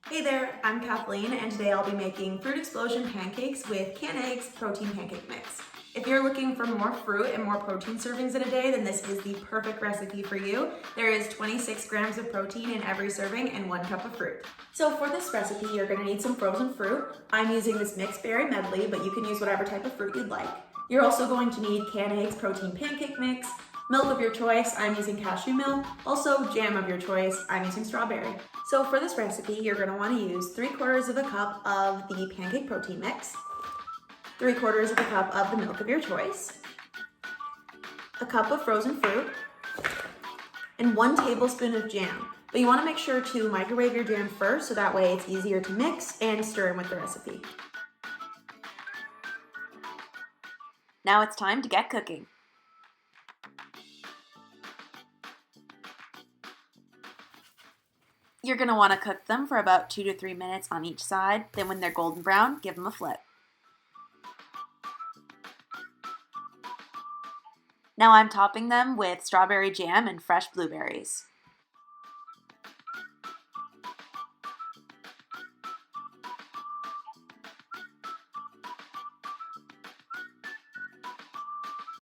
Hey there, I'm Kathleen, and today I'll be making Fruit Explosion pancakes with canned eggs protein pancake mix. If you're looking for more fruit and more protein servings in a day, then this is the perfect recipe for you. There is 26 grams of protein in every serving and 1 cup of fruit. So for this recipe, you're gonna need some frozen fruit. I'm using this mixed berry medley, but you can use whatever type of fruit you'd like. You're also going to need canned eggs protein pancake mix, milk of your choice, I'm using cashew milk. Also jam of your choice, I'm using strawberry. So for this recipe, you're gonna wanna use 3/4 of a cup of the pancake protein mix, 3/4 of a cup of the milk of your choice, a cup of frozen fruit, and 1 tablespoon of jam. But you wanna make sure to microwave your jam first so that way it's easier to mix and stir in with the recipe. Now it's time to get cooking. You're going to want to cook them for about 2 to 3 minutes on each side. Then when they're golden brown, give them a flip. Now I'm topping them with strawberry jam and fresh blueberries.